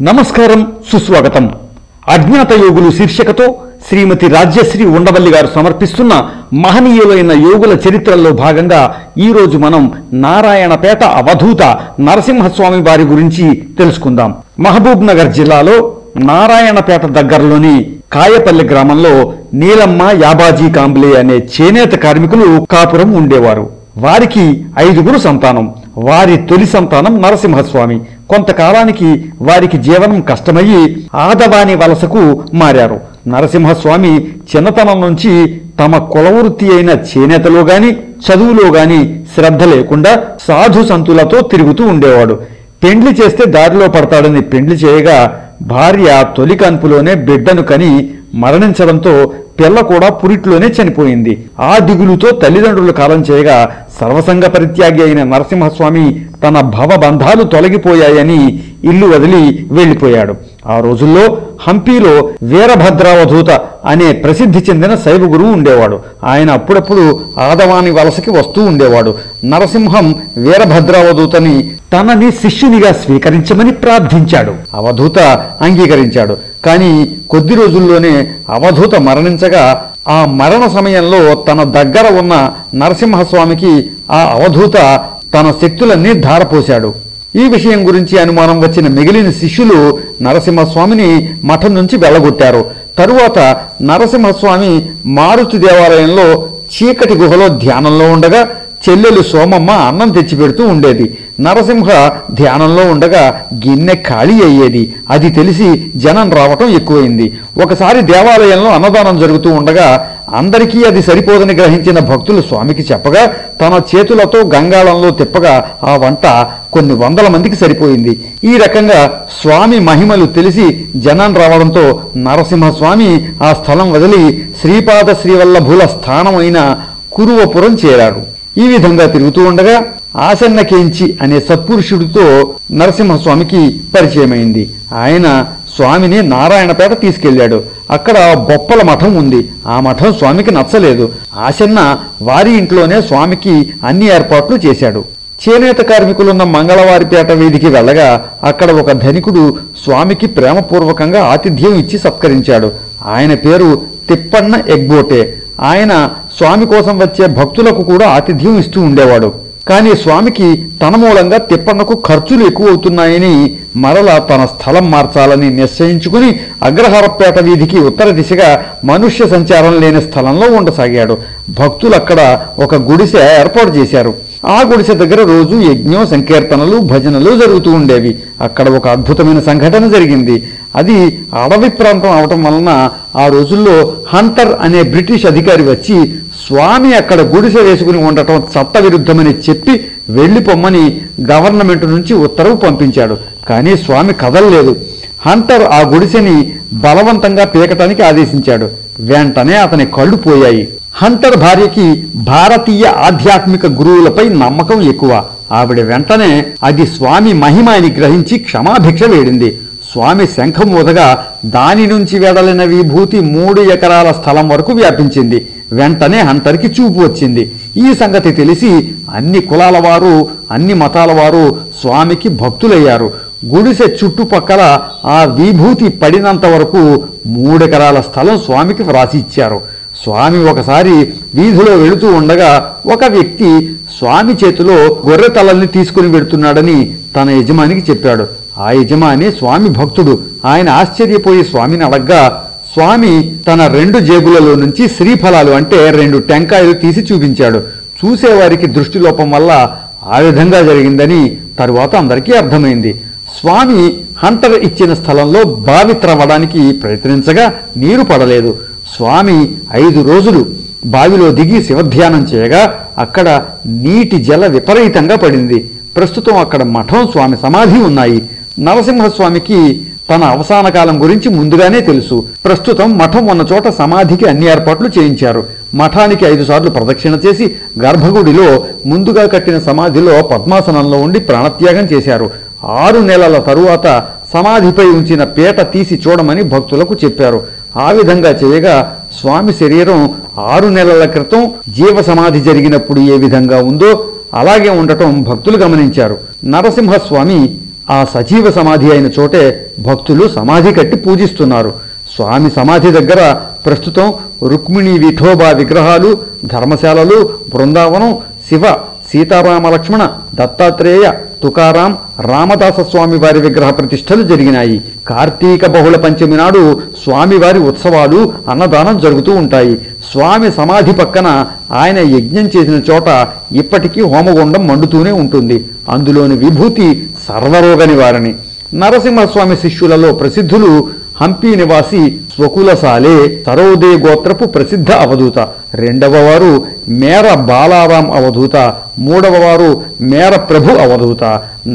నమస్కారం, సుస్వాగతం. అజ్ఞాత యోగులు శీర్షికతో శ్రీమతి రాజ్యశ్రీ ఉండవల్లి గారు సమర్పిస్తున్న మహనీయులైన యోగుల చరిత్రల్లో భాగంగా ఈరోజు మనం నారాయణపేట అవధూత నరసింహస్వామి వారి గురించి తెలుసుకుందాం. మహబూబ్ నగర్ జిల్లాలో నారాయణపేట దగ్గరలోని కాయపల్లి గ్రామంలో నీలమ్మ యాబాజీ కాంబ్లే అనే చేనేత కార్మికులు కాపురం ఉండేవారు. వారికి 5 సంతానం. వారి తొలి సంతానం నరసింహస్వామి. కొంతకాలానికి వారికి జీవనం కష్టమయ్యి ఆదవాని వలసకు మారారు. నరసింహస్వామి చిన్నతనం నుంచి తమ కులవృత్తి అయిన చేనేతలో గాని చదువులో గాని శ్రద్ధ లేకుండా సాధు సంతులతో తిరుగుతూ ఉండేవాడు. పెండ్లి చేస్తే దారిలో పడతాడని పెండ్లి చేయగా భార్య తొలి కాన్పులోనే బిడ్డను కని మరణించడంతో పిల్ల కూడా పురిట్లోనే చనిపోయింది. ఆ దిగులుతో తల్లిదండ్రులు కాలం చేయగా సర్వసంగ పరిత్యాగి అయిన నరసింహస్వామి తన భవబంధాలు తొలగిపోయాయని ఇల్లు వదిలి వెళ్లిపోయాడు. ఆ రోజుల్లో హంపీలో వీరభద్రావధూత అనే ప్రసిద్ధి చెందిన శైవ గురువు ఉండేవాడు. ఆయన అప్పుడప్పుడు ఆదవాని వలసకి వస్తూ ఉండేవాడు. నరసింహం వీరభద్రావధూతని తనని శిష్యునిగా స్వీకరించమని ప్రార్థించాడు. అవధూత అంగీకరించాడు. కానీ కొద్ది రోజుల్లోనే అవధూత మరణించగా ఆ మరణ సమయంలో తన దగ్గర ఉన్న నరసింహస్వామికి ఆ అవధూత తన శక్తులన్నీ ధారపోశాడు. ఈ విషయం గురించి అనుమానం వచ్చిన మిగిలిన శిష్యులు నరసింహస్వామిని మఠం నుంచి వెళ్ళగొట్టారు. తరువాత నరసింహస్వామి మారుతి దేవాలయంలో చీకటి గుహలో ధ్యానంలో ఉండగా చెల్లెలు సోమమ్మ అన్నం తెచ్చిపెడుతూ ఉండేది. నరసింహ ధ్యానంలో ఉండగా గిన్నె ఖాళీ అయ్యేది. అది తెలిసి జనం రావటం ఎక్కువైంది. ఒకసారి దేవాలయంలో అన్నదానం జరుగుతూ ఉండగా అందరికీ అది సరిపోదని గ్రహించిన భక్తులు స్వామికి చెప్పగా తన చేతులతో గంగాళంలో తిప్పగా ఆ వంట కొన్ని వందల మందికి సరిపోయింది. ఈ రకంగా స్వామి మహిమలు తెలిసి జనం రావడంతో నరసింహస్వామి ఆ స్థలం వదిలి శ్రీపాద శ్రీవల్లభుల స్థానమైన కురువపురం చేరాడు. ఈ విధంగా తిరుగుతూ ఉండగా ఆసన్నకేంచి అనే సత్పురుషుడితో నరసింహస్వామికి పరిచయమైంది. ఆయన స్వామిని నారాయణపేట తీసుకెళ్లాడు. అక్కడ బొప్పల మఠం ఉంది. ఆ మఠం స్వామికి నచ్చలేదు. ఆసన్న వారి ఇంట్లోనే స్వామికి అన్ని ఏర్పాట్లు చేశాడు. చేనేత కార్మికులున్న మంగళవారిపేట వీధికి వెళ్ళగా అక్కడ ఒక ధనికుడు స్వామికి ప్రేమపూర్వకంగా ఆతిథ్యం ఇచ్చి సత్కరించాడు. ఆయన పేరు తిప్పన్న ఎగ్బోటే. ఆయన స్వామి కోసం వచ్చే భక్తులకు కూడా ఆతిథ్యం ఇస్తూ ఉండేవాడు. కానీ స్వామికి తన మూలంగా తిప్పన్నకు ఖర్చులు ఎక్కువ అవుతున్నాయని మరలా తన స్థలం మార్చాలని నిశ్చయించుకుని అగ్రహారపేట వీధికి ఉత్తర దిశగా మనుష్య సంచారం లేని స్థలంలో ఉండసాగాడు. భక్తులు అక్కడ ఒక గుడిసె ఏర్పాటు చేశారు. ఆ గుడిసె దగ్గర రోజు యజ్ఞం, సంకీర్తనలు, భజనలు జరుగుతూ ఉండేవి. అక్కడ ఒక అద్భుతమైన సంఘటన జరిగింది. అది అడవి ప్రాంతం అవటం వలన ఆ రోజుల్లో హంటర్ అనే బ్రిటిష్ అధికారి వచ్చి స్వామి అక్కడ గుడిసె వేసుకుని ఉండటం చట్టవిరుద్ధమని చెప్పి వెళ్లిపోమ్మని గవర్నమెంట్ నుంచి ఉత్తర్వు పంపించాడు. కానీ స్వామి కదలలేదు. హంటర్ ఆ గుడిసెని బలవంతంగా పీకటానికి ఆదేశించాడు. వెంటనే అతని కళ్ళు పోయాయి. హంటర్ భార్యకి భారతీయ ఆధ్యాత్మిక గురువులపై నమ్మకం ఎక్కువ. ఆవిడ వెంటనే అది స్వామి మహిమ అని గ్రహించి క్షమాభిక్ష వేడింది. స్వామి శంఖం ఊదగా దాని నుంచి వెడలిన విభూతి 3 ఎకరాల స్థలం వరకు వ్యాపించింది. వెంటనే హంటర్కి చూపు వచ్చింది. ఈ సంగతి తెలిసి అన్ని కులాల వారు, అన్ని మతాల వారు స్వామికి భక్తులయ్యారు. గుడిసె చుట్టుపక్కల ఆ విభూతి పడినంత వరకు 3 ఎకరాల స్థలం స్వామికి వ్రాసి ఇచ్చారు. స్వామి ఒకసారి వీధిలో వెళుతూ ఉండగా ఒక వ్యక్తి స్వామి చేతిలో గొర్రె తలల్ని తీసుకుని వెడుతున్నాడని తన యజమానికి చెప్పాడు. ఆ యజమాని స్వామి భక్తుడు. ఆయన ఆశ్చర్యపోయి స్వామిని అడగ్గా స్వామి తన 2 జేబులలో నుంచి శ్రీఫలాలు అంటే 2 టెంకాయలు తీసి చూపించాడు. చూసేవారికి దృష్టిలోపం వల్ల ఆ విధంగా జరిగిందని తరువాత అందరికీ అర్థమైంది. స్వామి హంటర్ ఇచ్చిన స్థలంలో బావి త్రవ్వడానికి ప్రయత్నించగా నీరు పడలేదు. స్వామి 5 రోజులు బావిలో దిగి శివధ్యానం చేయగా అక్కడ నీటి జల విపరీతంగా పడింది. ప్రస్తుతం అక్కడ మఠం, స్వామి సమాధి ఉన్నాయి. నరసింహస్వామికి తన అవసాన కాలం గురించి ముందుగానే తెలుసు. ప్రస్తుతం మఠం ఉన్న చోట సమాధికి అన్ని ఏర్పాట్లు చేయించారు. మఠానికి 5 సార్లు ప్రదక్షిణ చేసి గర్భగుడిలో ముందుగా కట్టిన సమాధిలో పద్మాసనంలో ఉండి ప్రాణత్యాగం చేశారు. 6 నెలల తరువాత సమాధిపై ఉంచిన పీట తీసి చూడమని భక్తులకు చెప్పారు. ఆ విధంగా చేయగా స్వామి శరీరం 6 నెలల క్రితం జీవ సమాధి జరిగినప్పుడు ఏ విధంగా ఉందో అలాగే ఉండటం భక్తులు గమనించారు. నరసింహస్వామి ఆ సజీవ సమాధి అయిన చోటే భక్తులు సమాధి కట్టి పూజిస్తున్నారు. స్వామి సమాధి దగ్గర ప్రస్తుతం రుక్మిణి విఠోబా విగ్రహాలు, ధర్మశాలలు, బృందావనం, శివ సీతారామ లక్ష్మణ, దత్తాత్రేయ, తుకారాం, రామదాస స్వామివారి విగ్రహ ప్రతిష్టలు జరిగినాయి. కార్తీక బహుళ పంచమి నాడు స్వామివారి ఉత్సవాలు, అన్నదానం జరుగుతూ ఉంటాయి. స్వామి సమాధి పక్కన ఆయన యజ్ఞం చేసిన చోట ఇప్పటికీ హోమగుండం మండుతూనే ఉంటుంది. అందులోని విభూతి సర్వరోగ నివారణి. నరసింహస్వామి శిష్యులలో ప్రసిద్ధులు హంపి నివాసి స్వకులసాలే, సరోదే గోత్రపు ప్రసిద్ధ అవధూత, రెండవ వారు మేర బాలారాం అవధూత, మూడవ వారు మేర ప్రభు అవధూత,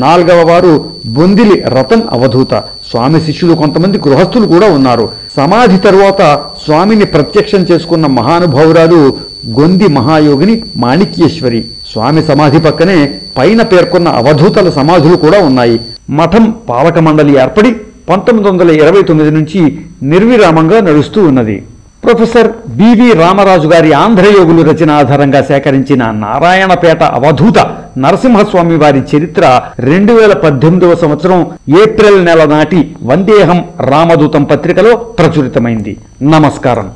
నాలుగవ వారు బొందిలి రతన్ అవధూత. స్వామి శిష్యులు కొంతమంది గృహస్థులు కూడా ఉన్నారు. సమాధి తరువాత స్వామిని ప్రత్యక్షం చేసుకున్న మహానుభావురాలు గొంది మహాయోగిని మాణిక్యేశ్వరి. స్వామి సమాధి పక్కనే పైన పేర్కొన్న అవధూతల సమాధులు కూడా ఉన్నాయి. మఠం పాలక మండలి ఏర్పడి 1929 నుంచి నిర్విరామంగా నడుస్తూ ఉన్నది. ప్రొఫెసర్ బివి రామరాజు గారి ఆంధ్రయోగులు రచన ఆధారంగా సేకరించిన నారాయణపేట అవధూత నరసింహస్వామి వారి చరిత్ర 2018వ సంవత్సరం ఏప్రిల్ నెల నాటి వందేహం రామదూతం పత్రికలో ప్రచురితమైంది. నమస్కారం.